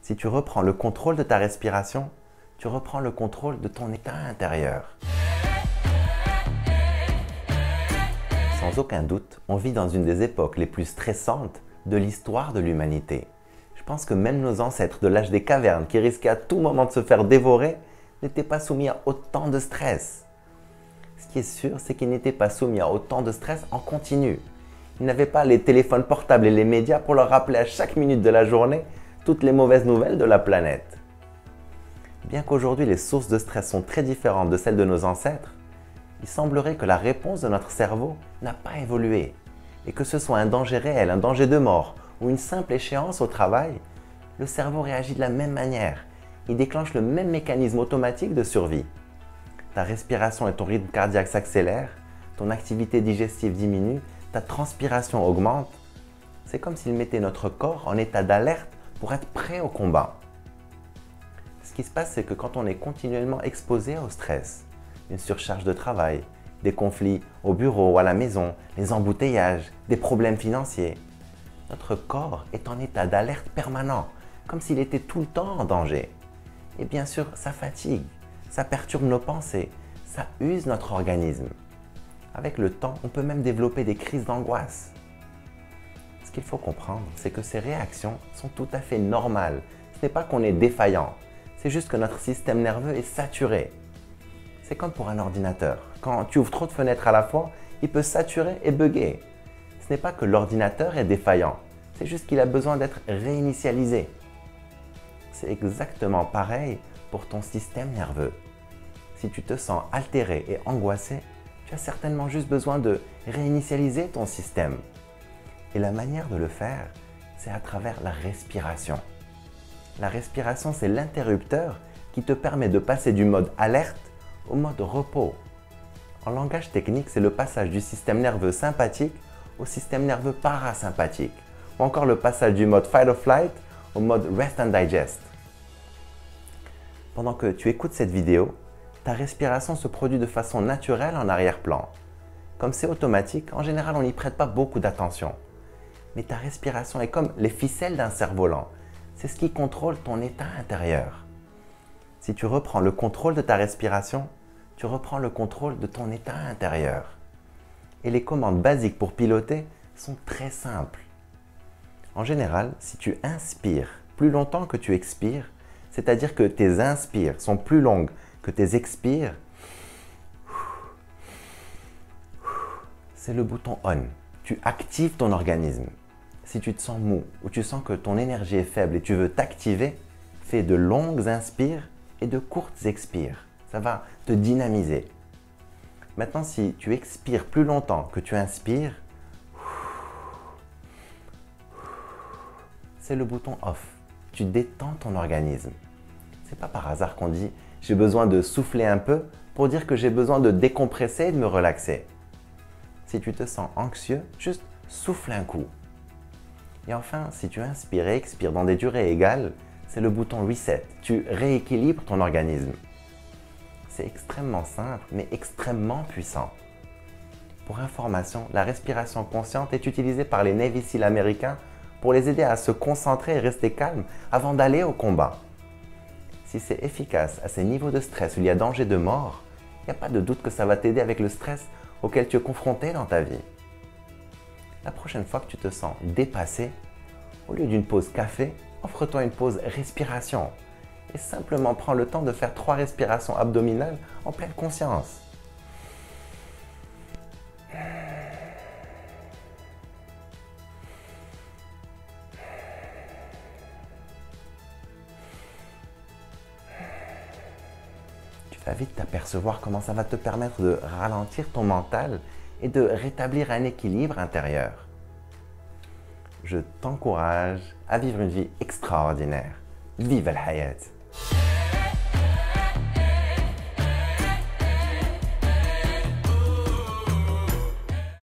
Si tu reprends le contrôle de ta respiration, tu reprends le contrôle de ton état intérieur. Sans aucun doute, on vit dans une des époques les plus stressantes de l'histoire de l'humanité. Je pense que même nos ancêtres de l'âge des cavernes, qui risquaient à tout moment de se faire dévorer, n'étaient pas soumis à autant de stress. Ce qui est sûr, c'est qu'ils n'étaient pas soumis à autant de stress en continu. Ils n'avaient pas les téléphones portables et les médias pour leur rappeler à chaque minute de la journée toutes les mauvaises nouvelles de la planète. Bien qu'aujourd'hui les sources de stress sont très différentes de celles de nos ancêtres, il semblerait que la réponse de notre cerveau n'a pas évolué et que ce soit un danger réel, un danger de mort ou une simple échéance au travail, le cerveau réagit de la même manière. Il déclenche le même mécanisme automatique de survie. Ta respiration et ton rythme cardiaque s'accélèrent, ton activité digestive diminue, ta transpiration augmente. C'est comme s'il mettait notre corps en état d'alerte pour être prêt au combat. Ce qui se passe, c'est que quand on est continuellement exposé au stress, une surcharge de travail, des conflits au bureau ou à la maison, les embouteillages, des problèmes financiers, notre corps est en état d'alerte permanent, comme s'il était tout le temps en danger. Et bien sûr, ça fatigue, ça perturbe nos pensées, ça use notre organisme. Avec le temps, on peut même développer des crises d'angoisse. Ce qu'il faut comprendre, c'est que ces réactions sont tout à fait normales. Ce n'est pas qu'on est défaillant, c'est juste que notre système nerveux est saturé. C'est comme pour un ordinateur. Quand tu ouvres trop de fenêtres à la fois, il peut saturer et bugger. Ce n'est pas que l'ordinateur est défaillant, c'est juste qu'il a besoin d'être réinitialisé. C'est exactement pareil pour ton système nerveux. Si tu te sens altéré et angoissé, tu as certainement juste besoin de réinitialiser ton système. Et la manière de le faire, c'est à travers la respiration. La respiration, c'est l'interrupteur qui te permet de passer du mode alerte au mode repos. En langage technique, c'est le passage du système nerveux sympathique au système nerveux parasympathique, ou encore le passage du mode fight or flight au mode rest and digest. Pendant que tu écoutes cette vidéo, ta respiration se produit de façon naturelle en arrière-plan. Comme c'est automatique, en général, on n'y prête pas beaucoup d'attention. Mais ta respiration est comme les ficelles d'un cerf-volant. C'est ce qui contrôle ton état intérieur. Si tu reprends le contrôle de ta respiration, tu reprends le contrôle de ton état intérieur. Et les commandes basiques pour piloter sont très simples. En général, si tu inspires plus longtemps que tu expires, c'est-à-dire que tes inspires sont plus longues que tes expires, c'est le bouton on. Tu actives ton organisme. Si tu te sens mou ou tu sens que ton énergie est faible et tu veux t'activer, fais de longues inspires et de courtes expires. Ça va te dynamiser. Maintenant, si tu expires plus longtemps que tu inspires, c'est le bouton off. Tu détends ton organisme. C'est pas par hasard qu'on dit « j'ai besoin de souffler un peu » pour dire que j'ai besoin de décompresser et de me relaxer. Si tu te sens anxieux, juste souffle un coup. Et enfin, si tu inspires et expires dans des durées égales, c'est le bouton reset. Tu rééquilibres ton organisme. C'est extrêmement simple, mais extrêmement puissant. Pour information, la respiration consciente est utilisée par les Navy SEAL américains pour les aider à se concentrer et rester calmes avant d'aller au combat. Si c'est efficace à ces niveaux de stress où il y a danger de mort, il n'y a pas de doute que ça va t'aider avec le stress auquel tu es confronté dans ta vie. La prochaine fois que tu te sens dépassé, au lieu d'une pause café, offre-toi une pause respiration et simplement prends le temps de faire 3 respirations abdominales en pleine conscience. Tu vas vite t'apercevoir comment ça va te permettre de ralentir ton mental et de rétablir un équilibre intérieur. Je t'encourage à vivre une vie extraordinaire. Vive al-hayat!